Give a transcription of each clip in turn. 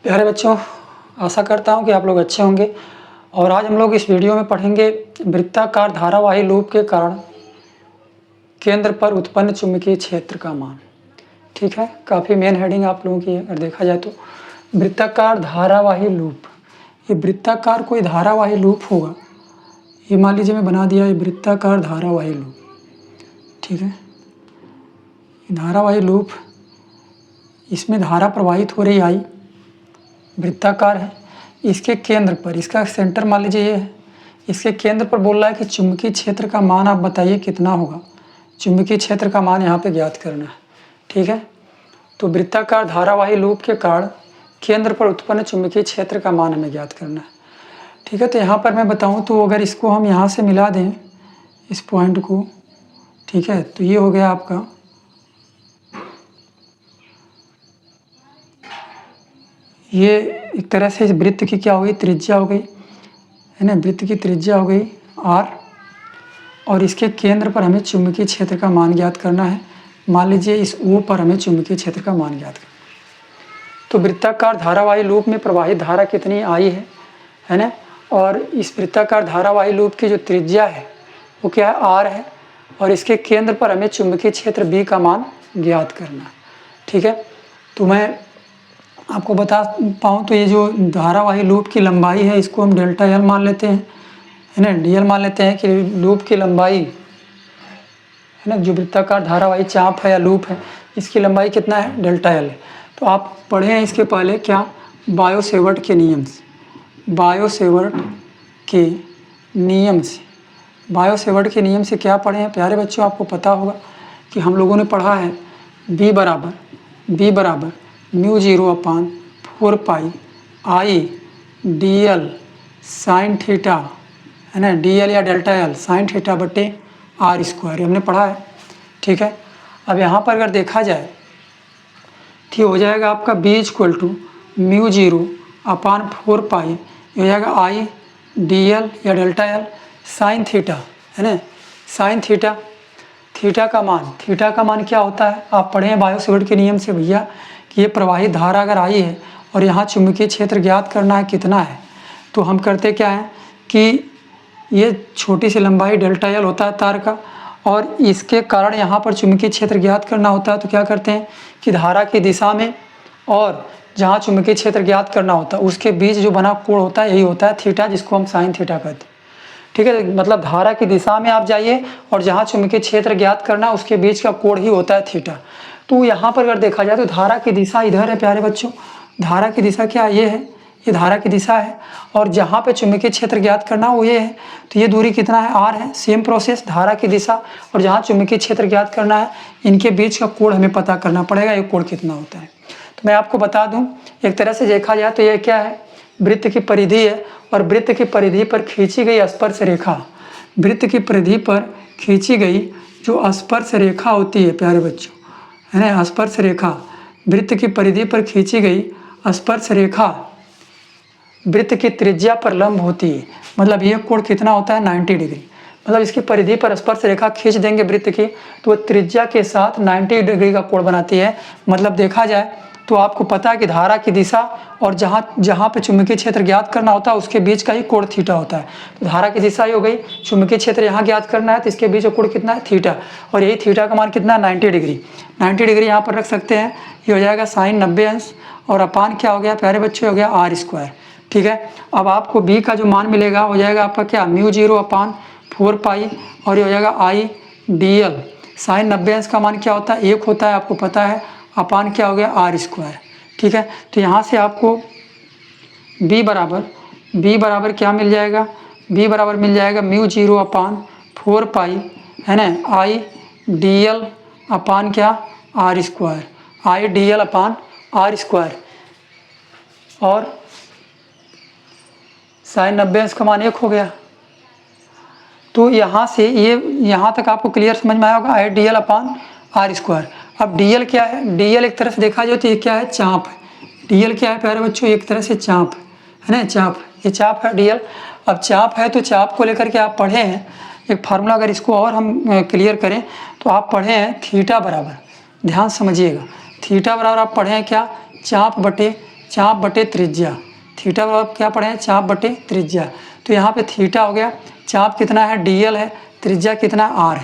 प्यारे बच्चों, आशा करता हूँ कि आप लोग अच्छे होंगे। और आज हम लोग इस वीडियो में पढ़ेंगे वृत्ताकार धारावाही लूप के कारण केंद्र पर उत्पन्न चुंबकीय क्षेत्र का मान। ठीक है, काफ़ी मेन हेडिंग आप लोगों की है। अगर देखा जाए तो वृत्ताकार धारावाही लूप, ये वृत्ताकार कोई धारावाही लूप होगा। ये मान लीजिए मैं बना दिया ये वृत्ताकार धारावाही लूप। ठीक है, धारावाही लूप, इसमें धारा प्रवाहित हो रही आई, वृत्ताकार है। इसके केंद्र पर, इसका सेंटर मान लीजिए ये है, इसके केंद्र पर बोल रहा है कि चुंबकीय क्षेत्र का मान आप बताइए कितना होगा। चुंबकीय क्षेत्र का मान यहाँ पे ज्ञात करना है। ठीक है, तो वृत्ताकार धारावाही लूप के कारण केंद्र पर उत्पन्न चुंबकीय क्षेत्र का मान हमें ज्ञात करना है। ठीक है, तो यहाँ पर मैं बताऊँ तो अगर इसको हम यहाँ से मिला दें इस पॉइंट को, ठीक है, तो ये हो गया आपका ये एक तरह से वृत्त की क्या हो गई, त्रिज्या हो गई है ना। वृत्त की त्रिज्या हो गई r, और इसके केंद्र पर हमें चुंबकीय क्षेत्र का मान ज्ञात करना है। मान लीजिए इस O पर हमें चुंबकीय क्षेत्र का मान ज्ञात करना है। तो वृत्ताकार धारावाही लूप में प्रवाहित धारा कितनी आई है ना। और इस वृत्ताकार धारावाही लूप की जो त्रिज्या है वो क्या है, r है, और इसके केंद्र पर हमें चुंबकीय क्षेत्र B का मान ज्ञात करना है। ठीक है, तो मैं आपको बता पाऊँ तो ये जो धारावाही लूप की लंबाई है इसको हम डेल्टा एल मान लेते हैं, है ना। डी एल मान लेते हैं कि लूप की लंबाई है ना, जो वृत्ताकार धारावाही चाप है या लूप है, इसकी लंबाई कितना है, डेल्टा एल है। तो आप पढ़े हैं इसके पहले क्या, बायो-सेवर्ट के नियम से। बायो-सेवर्ट के नियम से, बायो-सेवर्ट के नियम से क्या पढ़े हैं प्यारे बच्चों, आपको पता होगा कि हम लोगों ने पढ़ा है बी बराबर म्यू 0/4 पाई आई डी एल साइन थीटा, है ना, डी एल या डेल्टा एल साइन थीटा बटे आर स्क्वायर, हमने पढ़ा है। ठीक है, अब यहाँ पर अगर देखा जाए तो हो जाएगा आपका b = म्यू 0/4 पाई, ये हो जाएगा आई डी एल या डेल्टा एल साइन थीटा, है ना, साइन थीटा। थीटा का मान क्या होता है, आप पढ़े हैं बायो-सेवर्ट के नियम से भैया कि ये प्रवाहित धारा अगर आई है और यहाँ चुंबकीय क्षेत्र ज्ञात करना है कितना है, तो हम करते क्या है कि ये छोटी सी लंबाई डेल्टा एल होता है तार का, और इसके कारण यहाँ पर चुंबकीय क्षेत्र ज्ञात करना होता है। तो क्या करते हैं कि धारा की दिशा में और जहाँ चुंबकीय क्षेत्र ज्ञात करना होता है उसके बीच जो बना कोण होता है यही होता है थीटा, जिसको हम साइन थीटा कहते हैं। ठीक है, मतलब धारा की दिशा में आप जाइए और जहाँ चुंबकीय क्षेत्र ज्ञात करना उसके बीच का कोण ही होता है थीटा। तो यहाँ पर अगर देखा जाए तो धारा की दिशा इधर है प्यारे बच्चों, धारा की दिशा क्या ये है, ये धारा की दिशा है, और जहाँ पे चुंबकीय क्षेत्र ज्ञात करना वो ये है। तो ये दूरी कितना है, r है। सेम प्रोसेस, धारा की दिशा और जहाँ चुंबकीय क्षेत्र ज्ञात करना है इनके बीच का कोण हमें पता करना पड़ेगा, ये कोण कितना होता है। तो मैं आपको बता दूँ, एक तरह से देखा जाए तो ये क्या है, वृत्त की परिधि है, और वृत्त की परिधि पर खींची गई स्पर्श रेखा, वृत्त की परिधि पर खींची गई जो स्पर्श रेखा होती है प्यारे बच्चों, है ना, स्पर्श रेखा, वृत्त की परिधि पर खींची गई स्पर्श रेखा वृत्त की त्रिज्या पर लंब होती है। मतलब ये कोण कितना होता है, 90 डिग्री। मतलब इसकी परिधि पर स्पर्श रेखा खींच देंगे वृत्त की तो वो त्रिज्या के साथ 90 डिग्री का कोण बनाती है। मतलब देखा जाए तो आपको पता है कि धारा की दिशा और जहाँ पे चुंबकीय क्षेत्र ज्ञात करना होता है उसके बीच का ही कोण थीटा होता है। तो धारा की दिशा ही हो गई, चुंबकीय क्षेत्र यहाँ ज्ञात करना है तो इसके बीच का कोण कितना है, थीटा, और यही थीटा का मान कितना है, 90 डिग्री। 90 डिग्री यहाँ पर रख सकते हैं, ये हो जाएगा साइन 90 अंश, और अपान क्या हो गया प्यारे बच्चे, हो गया आर स्क्वायर। ठीक है, अब आपको बी का जो मान मिलेगा हो जाएगा आपका क्या, म्यू 0/4 पाई, और ये हो जाएगा आई डी एल साइन 90 अंश का मान क्या होता है, 1 होता है, आपको पता है, अपान क्या हो गया, आर स्क्वायर। ठीक है, तो यहाँ से आपको b बराबर क्या मिल जाएगा, b बराबर मिल जाएगा म्यू 0/4 पाई, है ना, आई डी एल अपान क्या, R square, I D L upon R square, और साइन 90 अंश का मान 1 हो गया। तो यहाँ से ये यहाँ तक आपको क्लियर समझ में आया होगा, I D L upon R square. अब डी एल क्या है, डी एल एक तरह से देखा जाए तो ये क्या है, चाप है। डी एल क्या है प्यारे बच्चों, एक तरह से चाप है ना, चाप, ये चाप है डी एल। अब चाप है तो चाप को लेकर के आप पढ़े हैं एक फार्मूला, अगर इसको और हम क्लियर करें तो आप पढ़े हैं थीटा बराबर, ध्यान समझिएगा, थीटा बराबर आप पढ़े हैं क्या, चाप बटे चाप बटे त्रिज्या, थीटा बराबर क्या पढ़े हैं, चाप बटे त्रिज्या। तो यहाँ पे थीटा हो गया, चाप कितना है dl है, त्रिज्या कितना r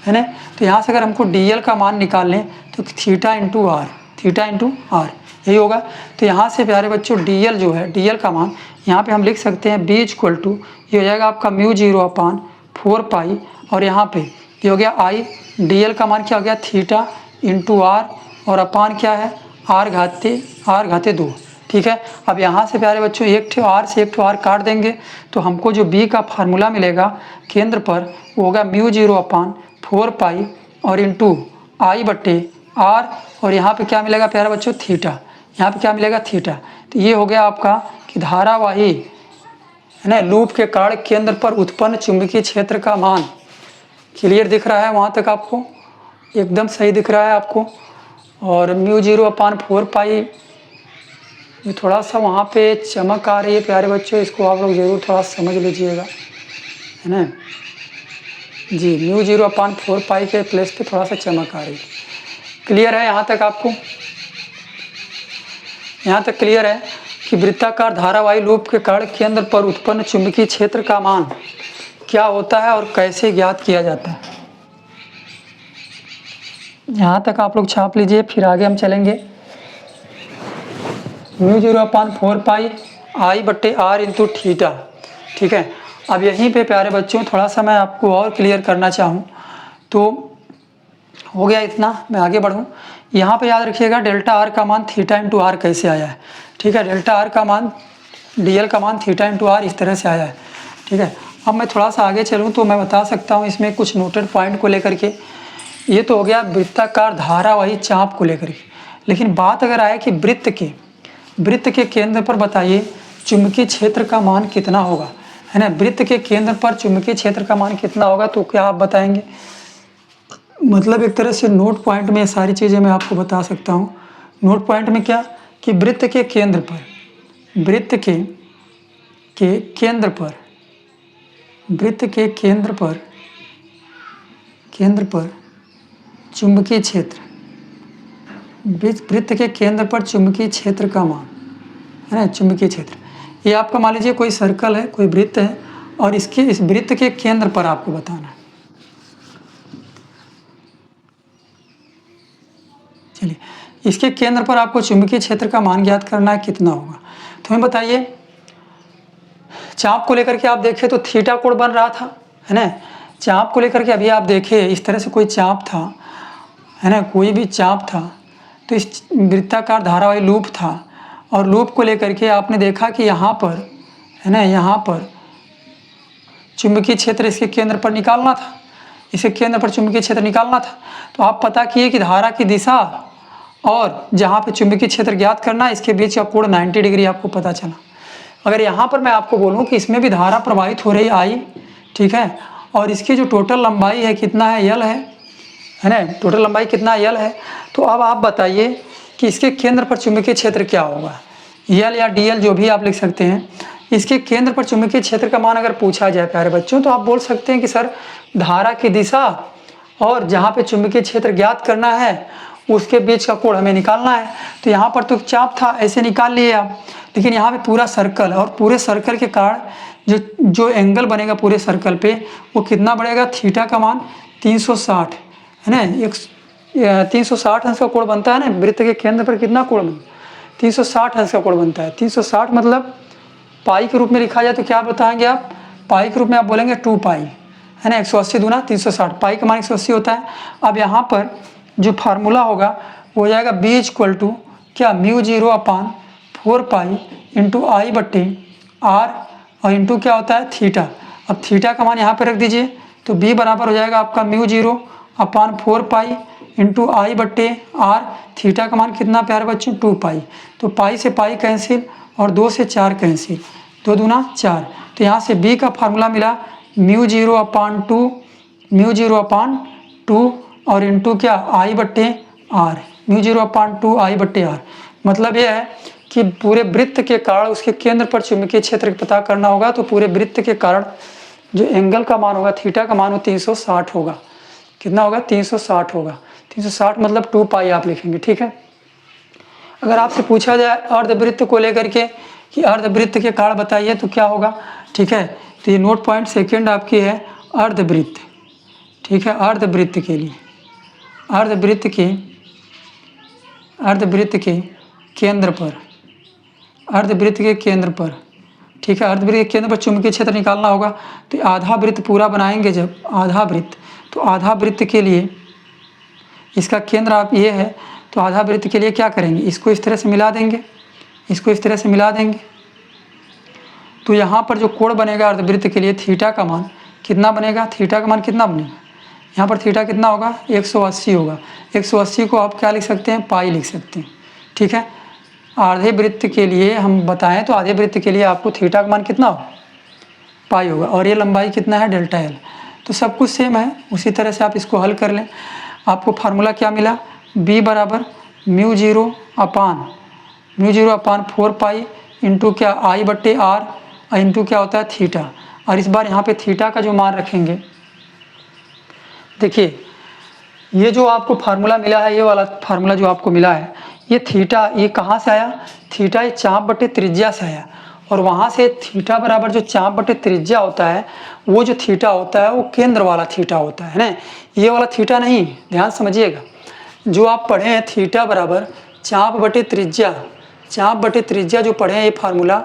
है ना। तो यहाँ से अगर हमको dl का मान निकाल लें तो theta into R, theta into R यही होगा। तो यहाँ से प्यारे बच्चों dl जो है, dl का मान यहाँ पे हम लिख सकते हैं b इक्वल टू ये हो जाएगा आपका μ0/4 पाई, और यहाँ पे ये हो गया i, dl का मान क्या हो गया थीटा इंटू आर, और अपान क्या है r घाते 2। ठीक है, अब यहाँ से प्यारे बच्चों एक ठो आर से एक ठो आर काट देंगे तो हमको जो b का फार्मूला मिलेगा केंद्र पर वो होगा μ0/4 पाई और इंटू आई बट्टे आर, और यहाँ पे क्या मिलेगा प्यारे बच्चों थीटा, यहाँ पे क्या मिलेगा थीटा। तो ये हो गया आपका कि धारावाही है ना लूप के कारण केंद्र पर उत्पन्न चुंबकीय क्षेत्र का मान। क्लियर दिख रहा है वहाँ तक आपको, एकदम सही दिख रहा है आपको। और μ0/4 पाई ये थोड़ा सा वहाँ पे चमक आ रही है प्यारे बच्चों, इसको आप लोग ज़रूर थोड़ा समझ लीजिएगा है ना जी। μ0/4 पाई के प्लेस पे थोड़ा सा चमक आ रही है। क्लियर है यहाँ तक आपको, यहाँ तक क्लियर है कि वृत्ताकार धारावाही लूप के कारण केंद्र पर उत्पन्न चुंबकीय क्षेत्र का मान क्या होता है और कैसे ज्ञात किया जाता है। यहाँ तक आप लोग छाप लीजिए, फिर आगे हम चलेंगे। μ0/4 पाई आई बट्टे आर इंटू थीटा। ठीक है, अब यहीं पे प्यारे बच्चों थोड़ा सा मैं आपको और क्लियर करना चाहूँ तो हो गया इतना, मैं आगे बढ़ूँ। यहाँ पे याद रखिएगा डेल्टा आर का मान थीटा इंटू आर कैसे आया है। ठीक है, डेल्टा आर का मान dl का मान थीटा इंटू आर इस तरह से आया है। ठीक है, अब मैं थोड़ा सा आगे चलूँ तो मैं बता सकता हूँ इसमें कुछ नोटेड पॉइंट को लेकर के। ये तो हो गया वृत्ताकार धारावाही चाप को लेकर के, लेकिन बात अगर आए कि वृत्त के केंद्र पर बताइए चुंबकीय क्षेत्र का मान कितना होगा, है ना। वृत्त के केंद्र पर चुंबकीय क्षेत्र का मान कितना होगा तो क्या आप बताएंगे। मतलब एक तरह से नोट पॉइंट में सारी चीज़ें मैं आपको बता सकता हूँ। नोट पॉइंट में क्या कि वृत्त के केंद्र पर चुंबकीय क्षेत्र, वृत्त के केंद्र पर चुंबकीय क्षेत्र का मान है ना। चुंबकीय क्षेत्र ये आपका मान लीजिए कोई सर्कल है, कोई वृत्त है, और इस वृत्त के केंद्र पर आपको बताना है। चलिए, इसके केंद्र पर आपको चुंबकीय क्षेत्र का मान ज्ञात करना है, कितना होगा। तो हमें बताइए चाप को लेकर के आप देखें तो थीटा कोण बन रहा था, है ना। चाप को लेकर के अभी आप देखें इस तरह से कोई चाप था, है ना, कोई भी चाप था, तो इस वृत्ताकार धारावाही लूप था, और लूप को लेकर के आपने देखा कि यहाँ पर है ना, यहाँ पर चुंबकीय क्षेत्र इसके केंद्र पर निकालना था, इसके केंद्र पर चुंबकीय क्षेत्र निकालना था। तो आप पता किए कि धारा की दिशा और जहाँ पे चुंबकीय क्षेत्र ज्ञात करना है इसके बीच का कोण 90 डिग्री आपको पता चला। अगर यहाँ पर मैं आपको बोलूँ कि इसमें भी धारा प्रवाहित हो रही आई, ठीक है, और इसकी जो टोटल लंबाई है कितना है, यल है ना, टोटल लंबाई कितना यल है। तो अब आप बताइए कि इसके केंद्र पर चुंबकीय क्षेत्र क्या होगा, यल या dl जो भी आप लिख सकते हैं। इसके केंद्र पर चुंबकीय क्षेत्र का मान अगर पूछा जाए प्यारे बच्चों तो आप बोल सकते हैं कि सर धारा की दिशा और जहाँ पे चुंबकीय क्षेत्र ज्ञात करना है उसके बीच का कोण हमें निकालना है। तो यहाँ पर तो चाप था, ऐसे निकाल लिए आप, लेकिन यहाँ पे पूरा सर्कल, और पूरे सर्कल के कारण जो एंगल बनेगा पूरे सर्कल पे वो कितना बढ़ेगा, थीटा का मान 360 है ना। 360 अंश का कोण बनता है ना, वृत्त के केंद्र पर कितना कोण बनता है, 360 अंश का कोण बनता है। 360 मतलब पाई के रूप में लिखा जाए तो क्या बताएंगे आप, पाई के रूप में आप बोलेंगे 2 पाई, है ना। 180 दूना 360, पाई का मान 180 होता है। अब यहाँ पर जो फार्मूला होगा वो हो जाएगा b इक्वल टू क्या, μ0/4 पाई इंटू आई बट्टे आर, और इंटू क्या होता है थीटा। अब थीटा का मान यहाँ पे रख दीजिए तो b बराबर हो जाएगा आपका μ0/4 पाई इंटू आई बट्टे आर, थीटा का मान कितना प्यारे बच्चों 2 पाई। तो पाई से पाई कैंसिल और 2 से 4 कैंसिल, 2 दूना 4। तो यहाँ से b का फार्मूला मिला μ0/2 और इंटू क्या आई बट्टे आर, μ0/2 आई बट्टे आर। मतलब यह है कि पूरे वृत्त के कारण उसके केंद्र पर चुंबकीय क्षेत्र पता करना होगा, तो पूरे वृत्त के कारण जो एंगल का मान होगा, थीटा का मान वो 360 होगा। कितना होगा, 360 होगा। 360 मतलब 2 पाई आप लिखेंगे, ठीक है। अगर आपसे पूछा जाए अर्धवृत्त को लेकर के कि अर्धवृत्त के कारण बताइए तो क्या होगा, ठीक है। तो ये नोट पॉइंट सेकंड आपकी है अर्धवृत्त, ठीक है। अर्धवृत्त के लिए अर्धवृत्त के केंद्र पर, अर्धवृत्त के केंद्र पर, ठीक है। अर्धवृत्त के केंद्र पर चुंबकीय क्षेत्र निकालना होगा। तो आधा वृत्त पूरा बनाएंगे जब आधा वृत्त, तो आधा वृत्त के लिए इसका केंद्र आप ये है, तो आधा वृत्त के लिए क्या करेंगे, इसको इस तरह से मिला देंगे, इसको इस तरह से मिला देंगे। तो यहाँ पर जो कोण बनेगा अर्धवृत्त के लिए थीटा का मान कितना बनेगा, थीटा का मान कितना बनेगा, यहाँ पर थीटा कितना होगा 180 होगा। 180 को आप क्या लिख सकते हैं, पाई लिख सकते हैं, ठीक है। आधे वृत्त के लिए हम बताएं तो आधे वृत्त के लिए आपको थीटा का मान कितना होगा, पाई होगा, और ये लंबाई कितना है डेल्टा एल। तो सब कुछ सेम है, उसी तरह से आप इसको हल कर लें। आपको फार्मूला क्या मिला, b बराबर μ0 अपान 4 पाई इंटू क्या आई बट्टे आर इंटू क्या होता है थीटा। और इस बार यहाँ पे थीटा का जो मान रखेंगे, देखिए ये जो आपको फार्मूला मिला है, ये वाला फार्मूला जो आपको मिला है, ये थीटा ये कहाँ से आया, थीटा ये चाप बटे त्रिज्या से आया। और वहाँ से थीटा बराबर जो चाप बटे त्रिज्या होता है, वो जो थीटा होता है वो केंद्र वाला थीटा होता है ना, ये वाला थीटा नहीं, ध्यान समझिएगा। जो आप पढ़े हैं थीटा बराबर चाप बटे त्रिज्या जो पढ़े हैं ये फार्मूला,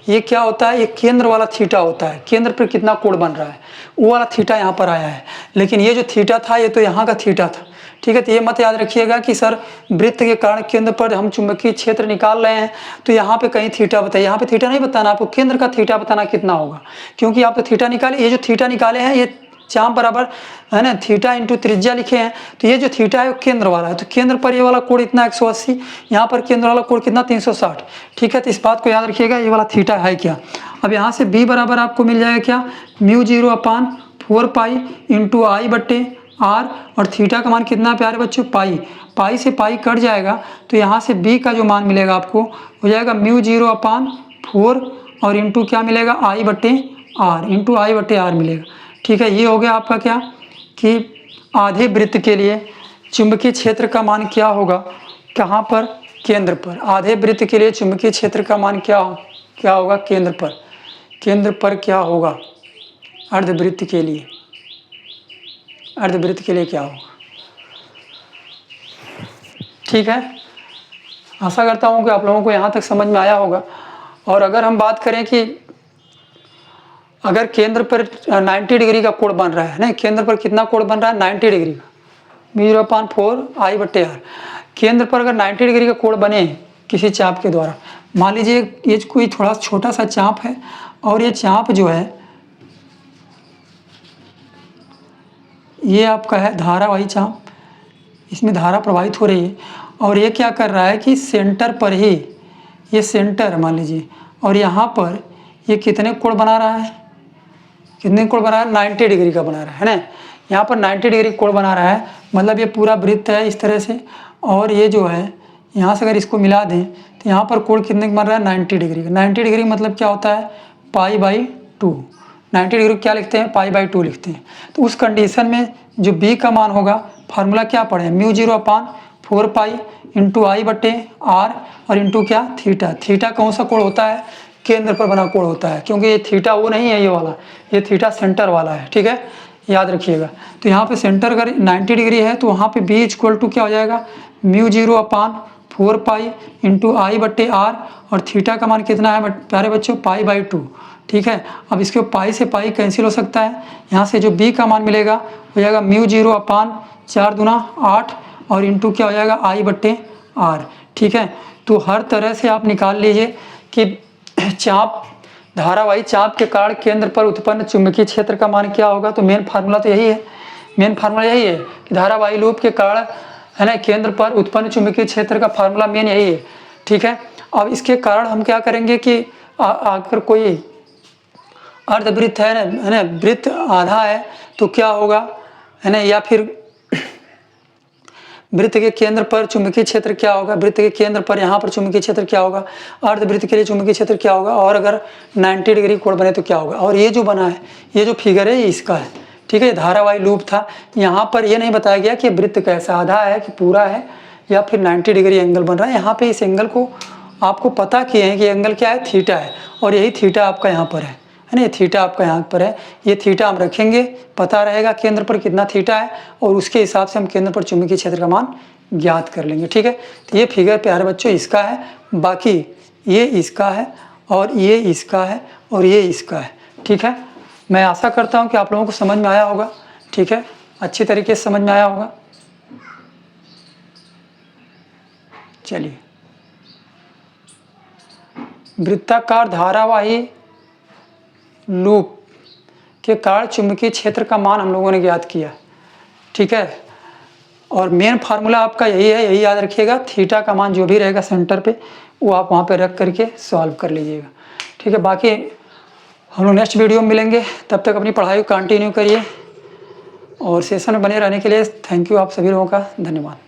ये क्या होता है, ये केंद्र वाला थीटा होता है। केंद्र पर कितना कोण बन रहा है वो वाला थीटा यहाँ पर आया है। लेकिन ये जो थीटा था ये तो यहाँ का थीटा था, ठीक है। तो ये मत याद रखिएगा कि सर वृत्त के कारण केंद्र पर हम चुंबकीय क्षेत्र निकाल रहे हैं तो यहाँ पे कहीं थीटा बताइए, यहाँ पे थीटा नहीं बताना, आपको केंद्र का थीटा बताना कितना होगा, क्योंकि आप तो थीटा निकाले, ये जो थीटा निकाले हैं ये चाप बराबर है ना थीटा इंटू त्रिज्या लिखे हैं। तो ये जो थीटा है वो केंद्र वाला है, तो केंद्र पर ये वाला कोण इतना 180, यहाँ पर केंद्र वाला कोण कितना 360, ठीक है। तो इस बात को याद रखिएगा, ये वाला थीटा है क्या। अब यहाँ से b बराबर आपको मिल जाएगा क्या, μ0 अपान 4 पाई इंटू आई बट्टे आर, और थीटा का मान कितना प्यारे बच्चों, पाई से पाई कट जाएगा। तो यहाँ से b का जो मान मिलेगा आपको हो जाएगा μ0 अपान 4 और इंटू क्या मिलेगा आई बट्टे आर, इंटू आई बट्टे आर मिलेगा, ठीक है। ये हो गया आपका क्या कि आधे वृत्त के लिए चुंबकीय क्षेत्र का मान क्या होगा, कहाँ पर, केंद्र पर। आधे वृत्त के लिए चुंबकीय क्षेत्र का मान क्या होगा, केंद्र पर क्या होगा, अर्धवृत्त के लिए क्या होगा, ठीक है। आशा करता हूँ कि आप लोगों को यहाँ तक समझ में आया होगा। और अगर हम बात करें कि अगर केंद्र पर 90 डिग्री का कोण बन रहा है ना, केंद्र पर कितना कोण बन रहा है 90 डिग्री का, μ0/4 आई बट्टे आर। केंद्र पर अगर 90 डिग्री का कोण बने किसी चाप के द्वारा, मान लीजिए ये कोई थोड़ा छोटा सा चाप है और ये चाप जो है ये आपका है धारावाही चाप, इसमें धारा प्रवाहित हो रही है और ये क्या कर रहा है कि सेंटर पर ही, ये सेंटर मान लीजिए, और यहाँ पर ये कितने कोण बना रहा है, 90 डिग्री का बना रहा है ना। यहाँ पर 90 डिग्री कोण बना रहा है, मतलब ये पूरा वृत्त है इस तरह से, और ये जो है यहाँ से अगर इसको मिला दें तो यहाँ पर कोण कितने का बन रहा है 90 डिग्री का। 90 डिग्री मतलब क्या होता है π/2, 90 डिग्री क्या लिखते हैं π/2 लिखते हैं। तो उस कंडीशन में जो b का मान होगा, फार्मूला क्या पढ़े μ0 अपान 4 पाई इंटू आई बट्टे आर और इंटू क्या थीटा कौन सा कोण होता है, केंद्र पर बना कोण होता है, क्योंकि ये थीटा वो नहीं है ये वाला, ये थीटा सेंटर वाला है, ठीक है, याद रखिएगा। तो यहाँ पे सेंटर अगर 90 डिग्री है तो वहाँ पे b इक्वल टू क्या हो जाएगा μ0 अपान 4 पाई इंटू आई बट्टे आर, और थीटा का मान कितना है प्यारे बच्चों π/2, ठीक है। अब इसके पाई से पाई कैंसिल हो सकता है, यहाँ से जो b का मान मिलेगा हो जाएगा μ0 अपान 4 दूना 8 और इंटू क्या हो जाएगा आई बट्टे आर, ठीक है। तो हर तरह से आप निकाल लीजिए कि चाप धारावाही चाप के कारण केंद्र पर उत्पन्न चुंबकीय क्षेत्र का मान क्या होगा। तो मेन फार्मूला तो यही है, मेन फार्मूला यही है कि धारावाही लूप के कारण है ना केंद्र पर उत्पन्न चुंबकीय क्षेत्र का फार्मूला मेन यही है, ठीक है। अब इसके कारण हम क्या करेंगे कि अगर कोई अर्धवृत्त है ना, वृत्त आधा है तो क्या होगा है ना, या फिर वृत्त के केंद्र पर चुंबकीय क्षेत्र क्या होगा, वृत्त के केंद्र पर यहाँ पर चुंबकीय क्षेत्र क्या होगा, अर्धवृत्त के लिए चुंबकीय क्षेत्र क्या होगा, और अगर 90 डिग्री कोण बने तो क्या होगा। और ये जो बना है, ये जो फिगर है ये इसका है, ठीक है। ये धारावाही लूप था, यहाँ पर ये नहीं बताया गया कि वृत्त कैसा आधा है कि पूरा है, या फिर 90 डिग्री एंगल बन रहा है। यहाँ पे इस एंगल को आपको पता किए हैं कि एंगल क्या है, थीटा है, और यही थीटा आपका यहाँ पर है ना, ये थीटा आपका यहाँ पर है। ये थीटा हम रखेंगे, पता रहेगा केंद्र पर कितना थीटा है, और उसके हिसाब से हम केंद्र पर चुंबकीय क्षेत्र का मान ज्ञात कर लेंगे। ठीक है, तो ये फिगर प्यारे बच्चों इसका है, बाकी ये इसका है, और ये इसका है, और ये इसका है। ठीक है, मैं आशा करता हूँ कि आप लोगों को समझ में आया होगा। ठीक है, अच्छी तरीके से समझ में आया होगा। चलिए, वृत्ताकार धारावाही लूप के कारण चुंबकीय क्षेत्र का मान हम लोगों ने ज्ञात किया। ठीक है, और मेन फार्मूला आपका यही है, यही याद रखिएगा। थीटा का मान जो भी रहेगा सेंटर पे, वो आप वहाँ पे रख करके सॉल्व कर लीजिएगा। ठीक है, बाकी हम लोग नेक्स्ट वीडियो में मिलेंगे। तब तक अपनी पढ़ाई को कंटिन्यू करिए, और सेशन में बने रहने के लिए थैंक यू आप सभी लोगों का, धन्यवाद।